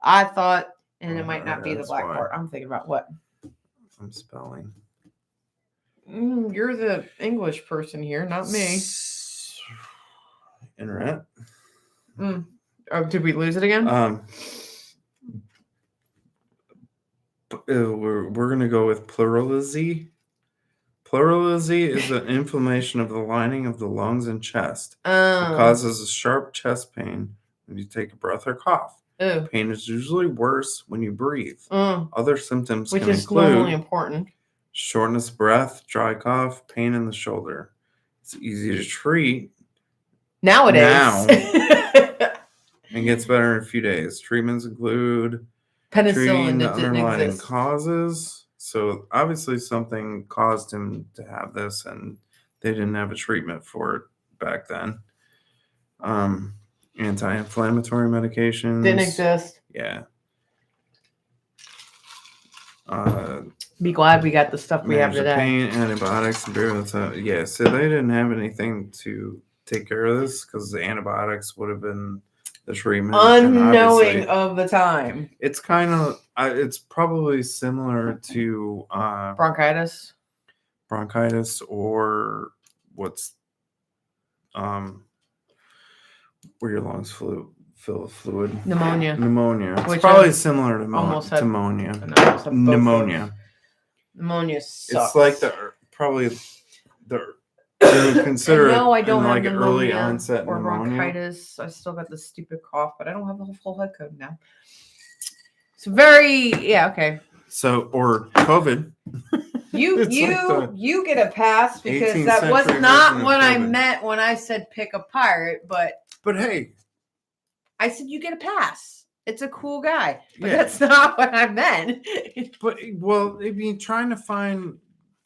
I thought, and it might not be the black part. I'm thinking about what? I'm spelling. You're the English person here, not me. Internet. Oh, did we lose it again? We're gonna go with pluralisy. Pluralisy is an inflammation of the lining of the lungs and chest. It causes a sharp chest pain when you take a breath or cough. Pain is usually worse when you breathe. Other symptoms which can is include normally important. Shortness of breath, dry cough, pain in the shoulder. It's easy to treat nowadays. And gets better in a few days. Treatments include penicillin that didn't exist. Causes. So obviously something caused him to have this, and they didn't have a treatment for it back then. Anti-inflammatory medications didn't exist. Yeah. Be glad we got the stuff we have today. Pain, antibiotics, yeah. So they didn't have anything to take care of this because the antibiotics would have been the treatment. Unknowing of the time. It's kind of, it's probably similar to bronchitis, or what's where your lungs fill with fluid. Pneumonia. It's probably similar to pneumonia. Pneumonia. Pneumonia sucks. It's like consider no, I don't have like early onset or pneumonia. Bronchitis. I still got the stupid cough, but I don't have the full head cold now. So okay. So or COVID. You get a pass because that was not what I meant when I said pick a pirate, but hey, I said you get a pass. It's a cool guy, but that's not what I meant. But I mean, trying to find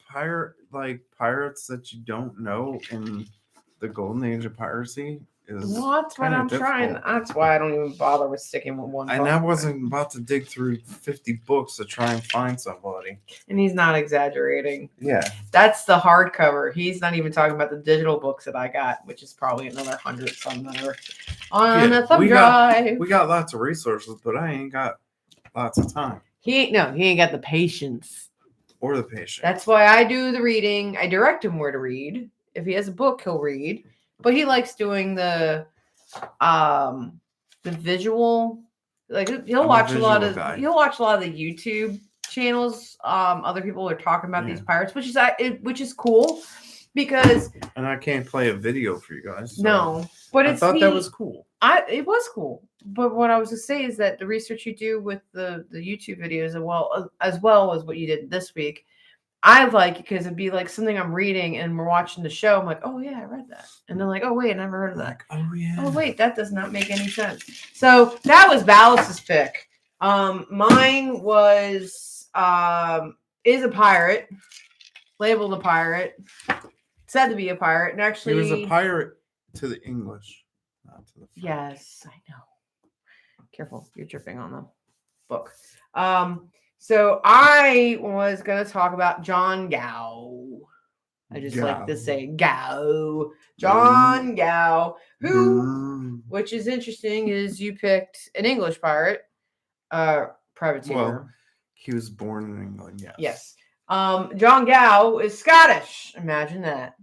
pirates that you don't know in the golden age of piracy is that's what I'm trying. That's why I don't even bother with sticking with one. And I wasn't about to dig through 50 books to try and find somebody. And he's not exaggerating. Yeah, that's the hardcover. He's not even talking about the digital books that I got, which is probably another 100 some that are on a thumb drive. We got lots of resources, but I ain't got lots of time. He ain't got the patience. Or the patience. That's why I do the reading. I direct him where to read. If he has a book, he'll read. But he likes doing the visual. Like he'll watch a lot of the YouTube channels. Other people are talking about these pirates, which is cool because. And I can't play a video for you guys. So no, but I thought that was cool. It was cool. But what I was to say is that the research you do with the YouTube videos as well as what you did this week, I like it because it'd be like something I'm reading and we're watching the show. I'm like, oh yeah, I read that. And then like, oh wait, I never heard of that. Like, oh yeah. Oh wait, that does not make any sense. So that was Ballast's pick. Mine was is a pirate, labeled a pirate, said to be a pirate, and actually he was a pirate to the English, not to the French. Yes, I know. Careful, you're dripping on the book. So I was gonna talk about John Gow. I just like to say Gow. John Gow, which is interesting, is you picked an English pirate, privateer. Well, he was born in England, yes. Yes. John Gow is Scottish. Imagine that.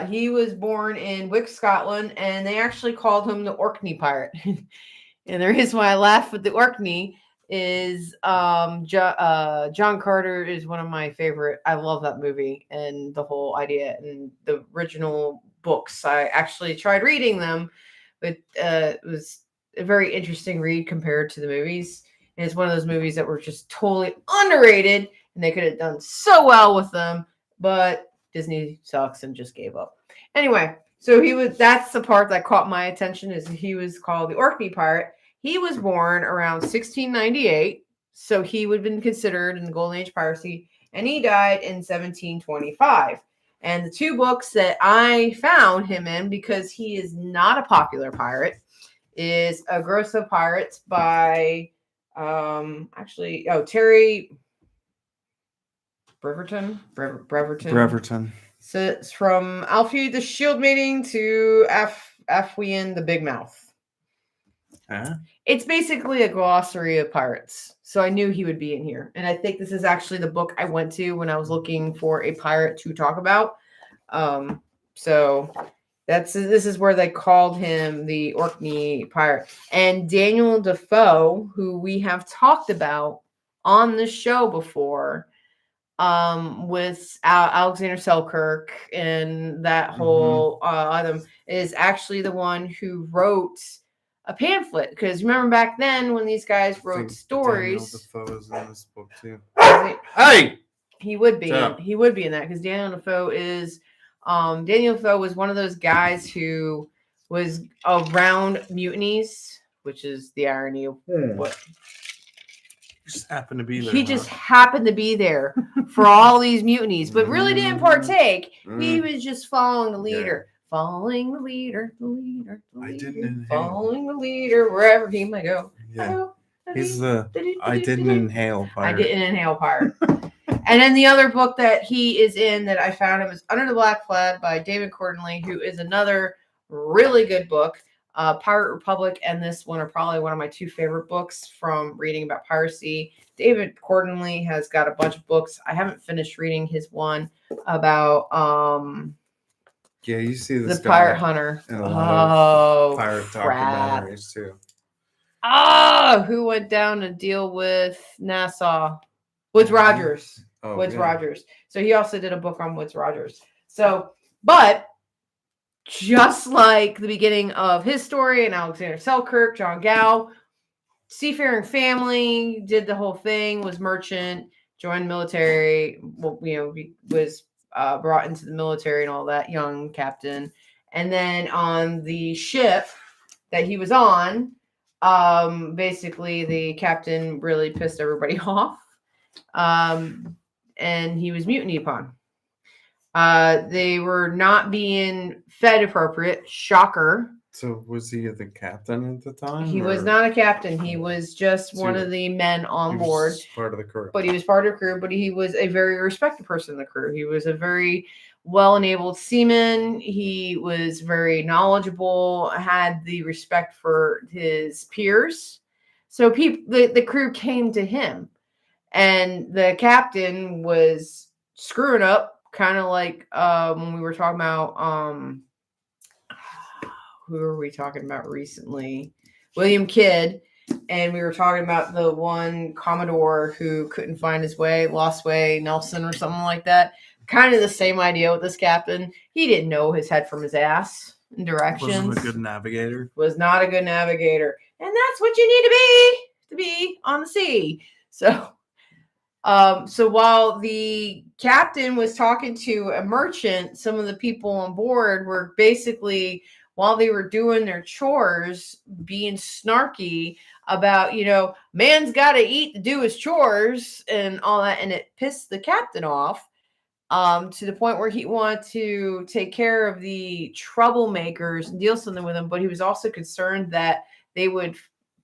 He was born in Wick, Scotland, and they actually called him the Orkney pirate. And the reason why I laugh with the Orkney is John Carter is one of my favorite. I love that movie and the whole idea and the original books. I actually tried reading them, but it was a very interesting read compared to the movies. And it's one of those movies that were just totally underrated, and they could have done so well with them, but Disney sucks and just gave up. Anyway, so that's the part that caught my attention, is he was called the Orkney pirate. He was born around 1698, so he would have been considered in the Golden Age piracy, and he died in 1725. And the two books that I found him in, because he is not a popular pirate, is A Gross of Pirates by Terry Breverton. So it's from Alfie the Shield Mating to Afween the Big Mouth. Huh? It's basically a glossary of pirates. So I knew he would be in here. And I think this is actually the book I went to when I was looking for a pirate to talk about. So this is where they called him the Orkney pirate. And Daniel Defoe, who we have talked about on the show before, with Alexander Selkirk and that whole item, is actually the one who wrote a pamphlet. Because remember back then when these guys wrote stories, Daniel Defoe is in this book too. Hey, he would be in that, because Daniel Defoe was one of those guys who was around mutinies, which is the irony of what. Just happened to be there. He just happened to be there for all these mutinies, but really didn't partake. He was just following the leader. Yeah. Following the leader. Following the leader wherever he might go. Yeah. He's the I didn't inhale pirate. I didn't inhale pirate. And then the other book that he is in that I found him is Under the Black Flag by David Courtney, who is another really good book. Pirate Republic and this one are probably one of my two favorite books from reading about piracy. David Courtney has got a bunch of books. I haven't finished reading his one about yeah, you see this the Pirate Hunter. And a lot of pirate documentaries too. Who went down to deal with Nassau? Woodes Rogers. Rogers. So he also did a book on Woodes Rogers. So, but just like the beginning of his story and Alexander Selkirk, John Gow, seafaring family, did the whole thing, was merchant, joined military, was brought into the military and all that, young captain. And then on the ship that he was on, basically the captain really pissed everybody off. And he was mutinied upon. They were not being fed appropriate. Shocker. So was he the captain at the time? He was not a captain. He was just one of the men on board. Part of the crew. But he was part of the crew, but he was a very respected person in the crew. He was a very well-enabled seaman. He was very knowledgeable, had the respect for his peers. So the crew came to him. And the captain was screwing up. Kind of like when we were talking about who were we talking about recently? William Kidd, and we were talking about the one Commodore who couldn't find his way, lost way, Nelson or something like that. Kind of the same idea with this captain. He didn't know his head from his ass. and directions. Wasn't a good navigator. Was not a good navigator. And that's what you need to be on the sea. So so while the captain was talking to a merchant, some of the people on board were basically, while they were doing their chores, being snarky about, man's got to eat to do his chores and all that. And it pissed the captain off to the point where he wanted to take care of the troublemakers and deal something with them. But he was also concerned that they would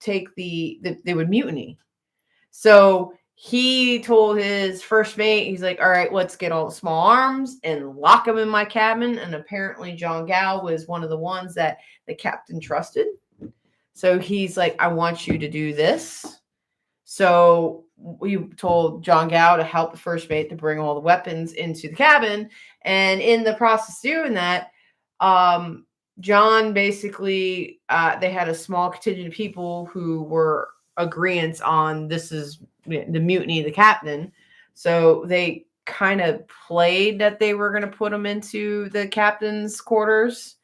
they would mutiny. So he told his first mate, he's like, all right, let's get all the small arms and lock them in my cabin. And apparently John Gow was one of the ones that the captain trusted. So he's like, I want you to do this. So we told John Gow to help the first mate to bring all the weapons into the cabin. And in the process of doing that, John basically, they had a small contingent of people who were agreeance on this is the mutiny of the captain. So they kind of played that they were going to put him into the captain's quarters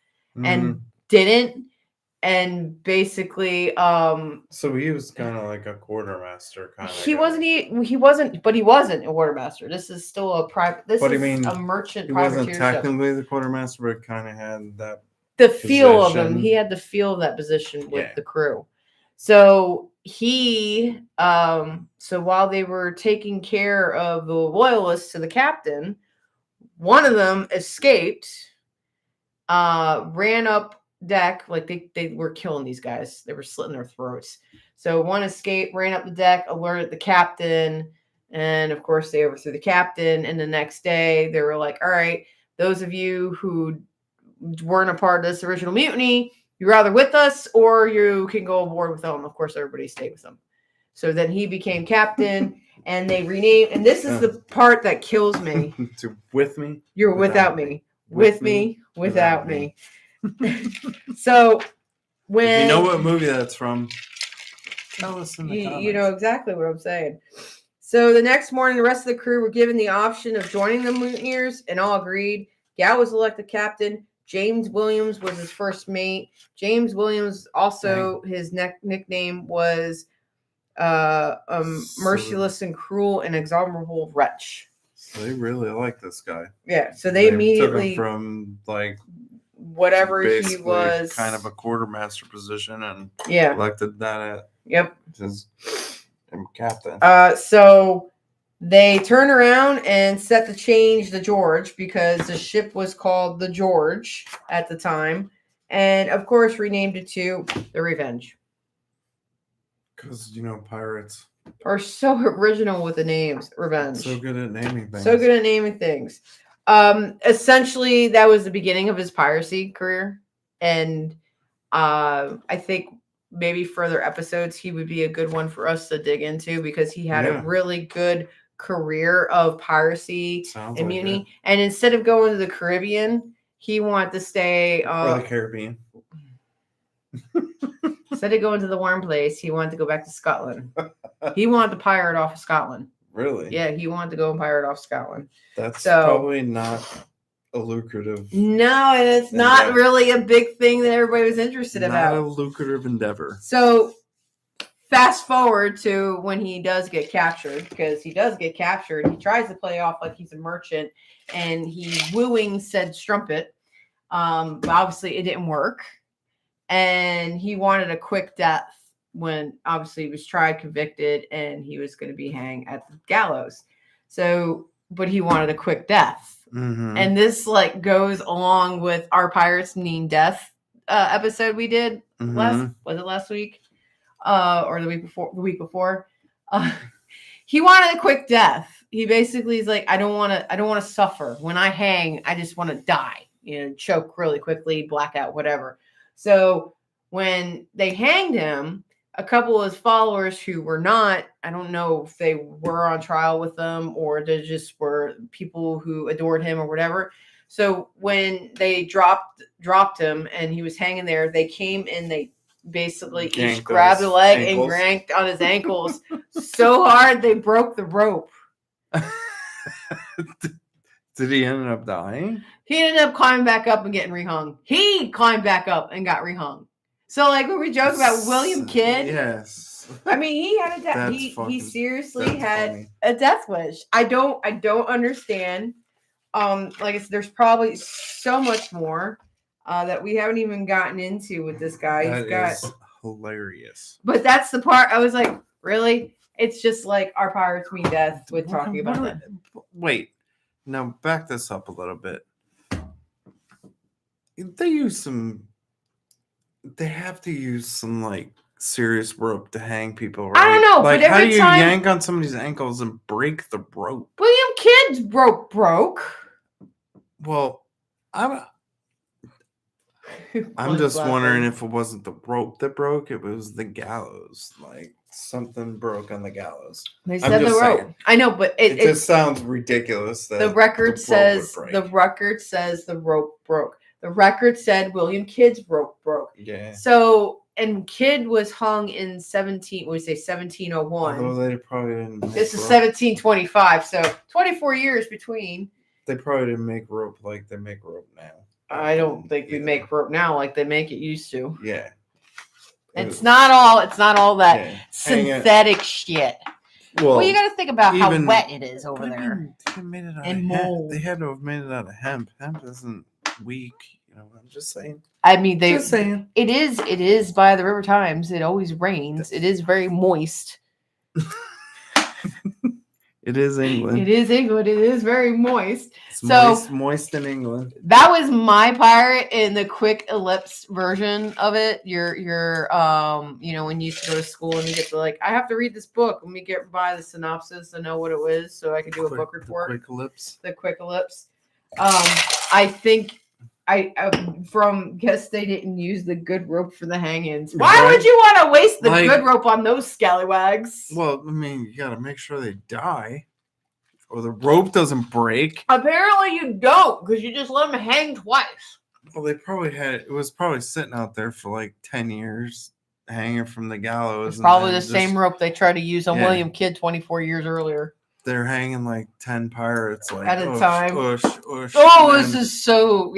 and didn't. And basically, so he was kind of like a quartermaster kind of. He wasn't a quartermaster. This is still a private. This is a merchant. He wasn't technically the quartermaster, but kind of had that. The feel of him. He had the feel of that position with the crew. So he, so while they were taking care of the loyalists to the captain, one of them escaped, ran up deck, like they were killing these guys. They were slitting their throats. So one escaped, ran up the deck, alerted the captain, and of course they overthrew the captain. And the next day they were like, all right, those of you who weren't a part of this original mutiny, you're either with us or you can go aboard with them. Of course, everybody stayed with them. So then he became captain and they renamed, and this is the part that kills me. With me? You're without me. With me, without me. So when if you know what movie that's from, tell us in the comments. You know exactly what I'm saying. So the next morning, the rest of the crew were given the option of joining the mutineers and all agreed. Gow was elected captain. James Williams was his first mate. James Williams also, his nickname was merciless and cruel and exorbitant wretch. So they really like this guy. Yeah. So they immediately took him from like whatever he was, kind of a quartermaster position, and elected that as captain. So they turn around and set to change the George because the ship was called the George at the time, and of course renamed it to the Revenge. Because pirates are so original with the names. Revenge. So good at naming things. So good at naming things. Essentially, that was the beginning of his piracy career, and I think maybe further episodes he would be a good one for us to dig into because he had a really good career of piracy and mutiny. And instead of going to the Caribbean, he wanted to stay or the Caribbean. Instead of going to the warm place, he wanted to go back to Scotland. He wanted to pirate off of Scotland. Really? Yeah, he wanted to go and pirate off Scotland. That's probably not a lucrative. No, and it's not really a big thing that everybody was interested about. Not a lucrative endeavor. So fast forward to when he does get captured, because he does get captured. He tries to play off like he's a merchant, and he's wooing said strumpet. But obviously it didn't work. And he wanted a quick death when obviously he was tried, convicted, and he was going to be hanged at the gallows. So, but he wanted a quick death. Mm-hmm. And this goes along with our Pirates Mean Death episode we did last week? Or the week before. He wanted a quick death. He basically is like, I don't want to suffer. When I hang, I just want to die, choke really quickly, blackout, whatever. So when they hanged him, a couple of his followers who were not, I don't know if they were on trial with them or they just were people who adored him or whatever. So when they dropped him and he was hanging there, they came and they basically each grabbed a leg and granked on his ankles so hard they broke the rope. Did he end up dying? He ended up climbing back up and getting rehung. He climbed back up and got rehung. So, like, when we joke about William Kidd, yes. I mean, he had a death. He seriously had a death wish. I don't understand. Like I said, there's probably so much more that we haven't even gotten into with this guy. That is hilarious. But that's the part I was like, really? It's just like our pirates mean death with talking about that. Wait, now back this up a little bit. They have to use some like serious rope to hang people, right? I don't know, like but how do you yank on somebody's ankles and break the rope? William Kidd's rope broke. Well, I'm just wondering if it wasn't the rope that broke, it was the gallows. Like something broke on the gallows. They said the rope. Saying. I know, but it just sounds ridiculous. That the record says the rope broke. The record said William Kidd's rope broke. Yeah. So, and Kidd was hung in 1701. Although they probably didn't. This is 1725, so 24 years between. They probably didn't make rope like they make rope now. I don't think we make rope now like they make it used to. Yeah. It's not all that synthetic shit. Well, you got to think about how wet it is over there. Mold. They had to have made it out of hemp. Hemp isn't weak, I'm just saying. I mean, it is by the River Times. It always rains. It is very moist. It is England. It is England. It is very moist. It's moist in England. That was my pirate in the quick ellipse version of it. Your when you used to go to school and you get to like, I have to read this book. Let me get by the synopsis to know what it was so I could do a book report. The quick ellipse. I think from guess they didn't use the good rope for the hang-ins. Why would you want to waste the good rope on those scallywags? Well, I mean, you got to make sure they die or the rope doesn't break. Apparently you don't, because you just let them hang twice. Well, it was probably sitting out there for like 10 years hanging from the gallows. It's probably the same rope they tried to use on William Kidd 24 years earlier. They're hanging like 10 pirates like at a time. Ush, this is so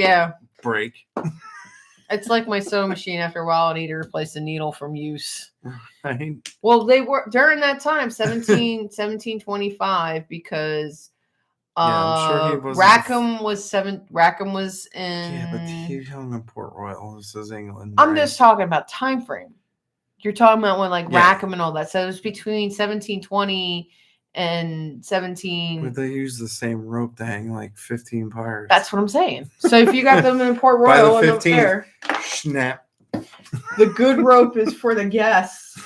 break. It's like my sewing machine. After a while, I need to replace the needle from use. Right. Well, they were during that time, 1725, because I'm sure Rackham was in. Yeah, but he hung in Port Royal. This is England. I'm just talking about time frame. You're talking about when Rackham and all that. So it was between 1720 and 17. But they use the same rope to hang like 15 pirates. That's what I'm saying. So if you got them in Port Royal and up there, snap. The good rope is for the guests.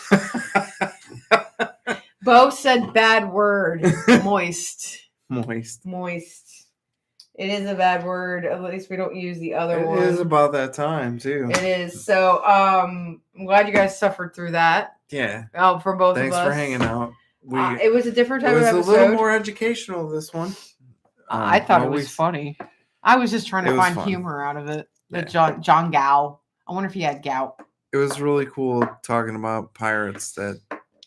Bo said bad word. Moist. It is a bad word. At least we don't use the other one. It is about that time too. It is. So I'm glad you guys suffered through that. Yeah. For both of us. Thanks for hanging out. It was a different type of episode. It was a little more educational, this one. I thought it was funny. I was just trying to find humor out of it. John Gow. I wonder if he had gout. It was really cool talking about pirates that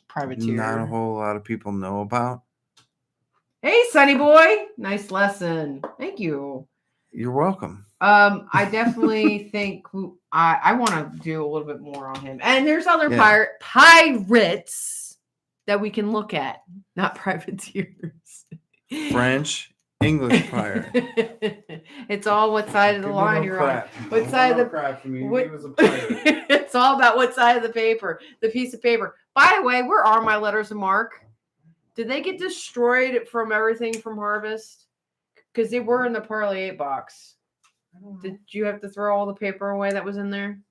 privateer not a whole lot of people know about. Hey, Sonny boy. Nice lesson. Thank you. You're welcome. I definitely think I want to do a little bit more on him. And there's other pirates that we can look at, not privateers. French, English pirate. It's all what side of the line you're on. What side of the crap from you. He was a pirate. It's all about what side of the piece of paper. By the way, where are my letters of marque? Did they get destroyed from everything from Harvest? Because they were in the Parlay 8 box. Did you have to throw all the paper away that was in there?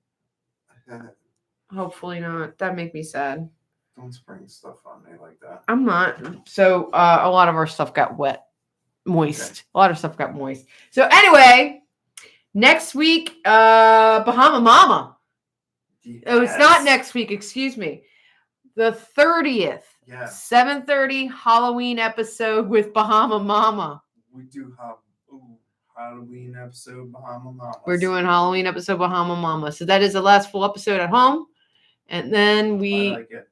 Hopefully not. That'd make me sad. Don't spring stuff on me like that. I'm not. So a lot of our stuff got moist. Okay. A lot of stuff got moist. So anyway, next week, Bahama Mama. Yes. Oh, it's not next week. Excuse me. The 30th. Yes. 7:30 Halloween episode with Bahama Mama. We do have Halloween episode Bahama Mama. We're doing Halloween episode Bahama Mama. So that is the last full episode at home. And then I like it.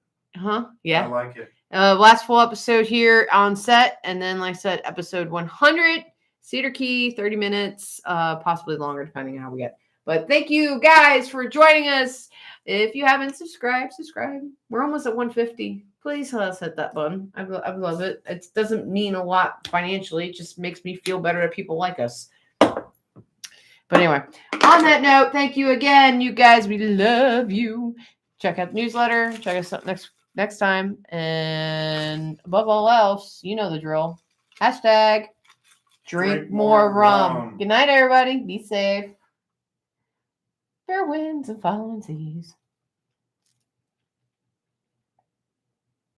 Yeah. I like it. Last full episode here on set. And then, like I said, episode 100, Cedar Key, 30 minutes, possibly longer, depending on how we get. But thank you guys for joining us. If you haven't subscribed, subscribe. We're almost at 150. Please let us hit that button. I love it. It doesn't mean a lot financially. It just makes me feel better that people like us. But anyway, on that note, thank you again, you guys. We love you. Check out the newsletter. Check us out next time. And above all else, you know the drill. Hashtag drink more rum. Good night, everybody. Be safe. Fair winds and following seas.